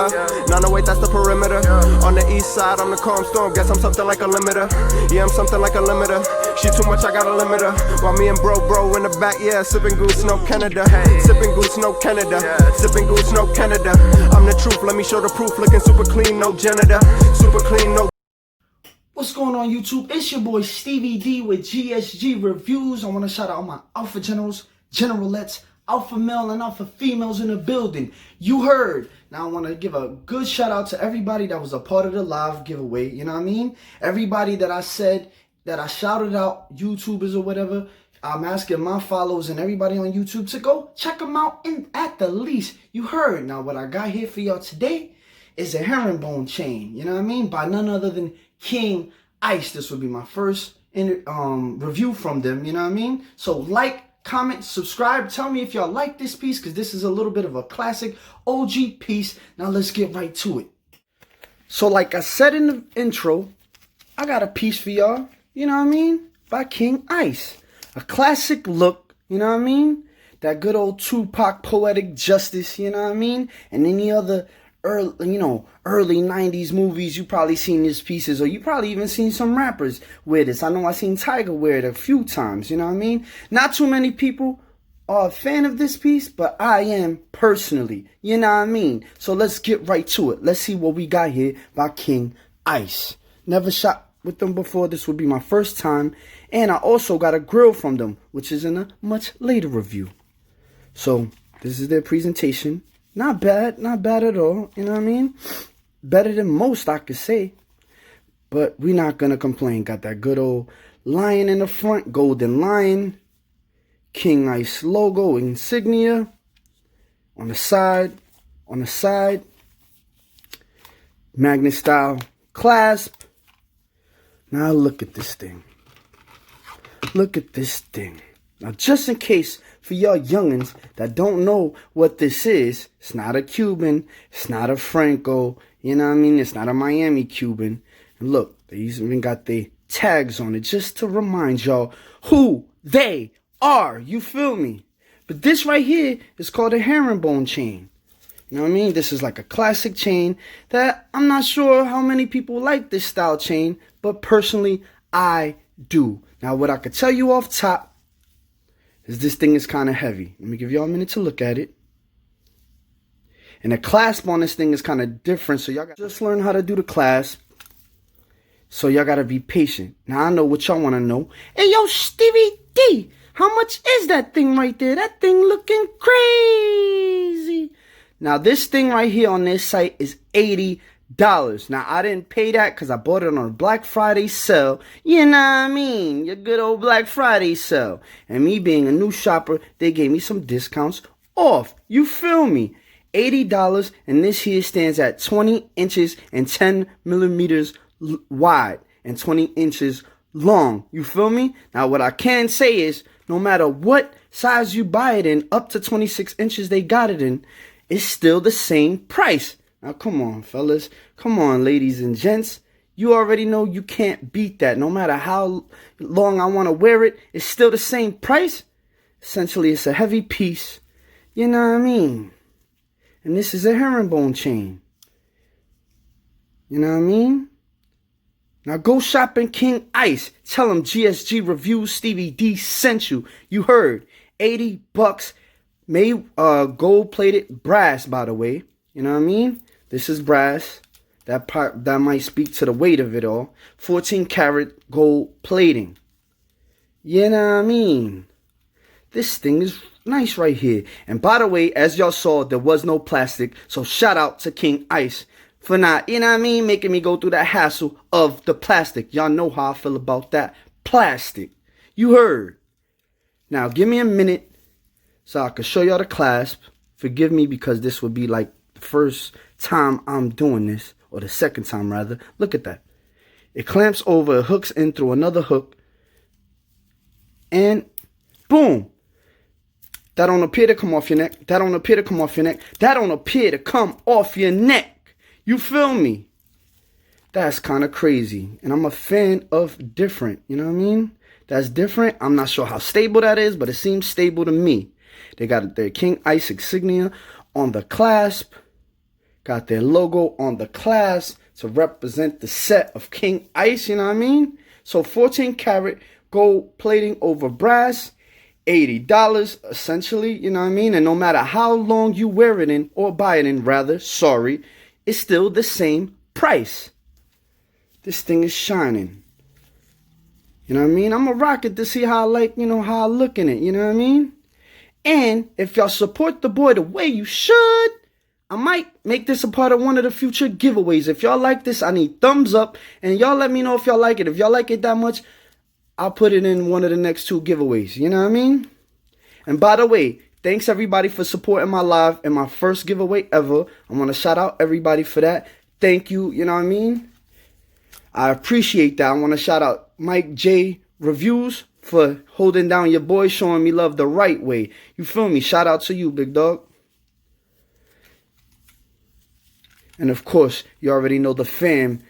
908, that's the perimeter. On the east side, I'm the calm storm. Guess I'm something like a limiter. Yeah, I'm something like a limiter. She too much, I got a limiter. While me and bro in the back, yeah, sipping goose, no Canada. Sipping goose, no Canada. Sipping goose, no Canada. I'm the truth, let me show the proof. Looking super clean, no janitor. Super clean, no. What's going on, YouTube? It's your boy Stevie D with GSG Reviews. I want to shout out my alpha generals, generalettes, alpha male and alpha females in the building. You heard. Now I want to give a good shout out to everybody that was a part of the live giveaway. You know what I mean? Everybody that I said, that I shouted out, YouTubers or whatever. I'm asking my followers and everybody on YouTube to go check them out at the least. You heard. Now what I got here for y'all today is a herringbone chain. You know what I mean? By none other than King Ice. This would be my first review from them. You know what I mean? So like, comment, subscribe, tell me if y'all like this piece, because this is a little bit of a classic OG piece. Now let's get right to it. So like I said in the intro, I got a piece for y'all, you know what I mean, by King Ice. A classic look, you know what I mean, that good old Tupac poetic justice, you know what I mean, and any other early 90s movies, you probably seen these pieces, or you probably even seen some rappers wear this. I know I seen Tiger wear it a few times, you know what I mean? Not too many people are a fan of this piece, but I am personally, you know what I mean? So let's get right to it. Let's see what we got here by King Ice. Never shot with them before. This would be my first time, and I also got a grill from them, which is in a much later review. So this is their presentation. Not bad at all, you know what I mean? Better than most, I could say. But we're not gonna complain. Got that good old lion in the front, golden lion. King Ice logo, insignia. On the side, magnet style clasp. Now look at this thing. Look at this thing. Now, just in case, for y'all youngins that don't know what this is, it's not a Cuban, it's not a Franco, you know what I mean? It's not a Miami Cuban. And look, they even got the tags on it just to remind y'all who they are, you feel me? But this right here is called a herringbone chain. You know what I mean? This is like a classic chain that I'm not sure how many people like this style chain, but personally, I do. Now, what I could tell you off top, this thing is kind of heavy. Let me give y'all a minute to look at it. And the clasp on this thing is kind of different. So y'all got to just learn how to do the clasp. So y'all got to be patient. Now I know what y'all want to know. Hey, yo, Stevie D, how much is that thing right there? That thing looking crazy. Now this thing right here on this site is $80. Now, I didn't pay that because I bought it on a Black Friday sale. You know what I mean? Your good old Black Friday sale. And me being a new shopper, they gave me some discounts off. You feel me? $80, and this here stands at 20 inches and 10 millimeters wide and 20 inches long. You feel me? Now, what I can say is, no matter what size you buy it in, up to 26 inches they got it in, it's still the same price. Now, come on, fellas. Come on, ladies and gents. You already know you can't beat that. No matter how long I want to wear it, it's still the same price. Essentially, it's a heavy piece. You know what I mean? And this is a herringbone chain. You know what I mean? Now, go shopping King Ice. Tell him GSG Reviews Stevie D sent you. You heard. $80. Made gold-plated brass, by the way. You know what I mean? This is brass. That part that might speak to the weight of it all. 14 karat gold plating. You know what I mean? This thing is nice right here. And by the way, as y'all saw, there was no plastic. So shout out to King Ice for not, you know what I mean, making me go through that hassle of the plastic. Y'all know how I feel about that plastic. You heard. Now give me a minute so I can show y'all the clasp. Forgive me because this would be like first time I'm doing this, or the second time rather. Look at that. It clamps over, it hooks in through another hook, and boom. That don't appear to come off your neck. That don't appear to come off your neck. That don't appear to come off your neck. You feel me? That's kind of crazy. And I'm a fan of different, you know what I mean? That's different. I'm not sure how stable that is, but it seems stable to me. They got their King Ice insignia on the clasp. Got their logo on the clasp to represent the set of King Ice, you know what I mean? So 14 karat gold plating over brass, $80 essentially, you know what I mean? And no matter how long you wear it in, or buy it in rather, sorry, it's still the same price. This thing is shining. You know what I mean? I'm gonna rock it to see how I like, how I look in it, you know what I mean? And if y'all support the boy the way you should, I might make this a part of one of the future giveaways. If y'all like this, I need thumbs up. And y'all let me know if y'all like it. If y'all like it that much, I'll put it in one of the next 2 giveaways. You know what I mean? And by the way, thanks everybody for supporting my live and my first giveaway ever. I want to shout out everybody for that. Thank you. You know what I mean? I appreciate that. I want to shout out Mike J Reviews for holding down your boy, showing me love the right way. You feel me? Shout out to you, big dog. And of course, you already know the fam.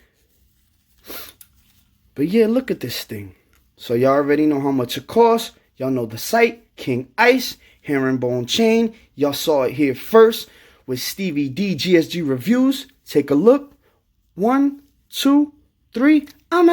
But yeah, look at this thing. So y'all already know how much it costs. Y'all know the site, King Ice, Herringbone Chain. Y'all saw it here first with Stevie D GSG Reviews. Take a look. 1, 2, 3. I'm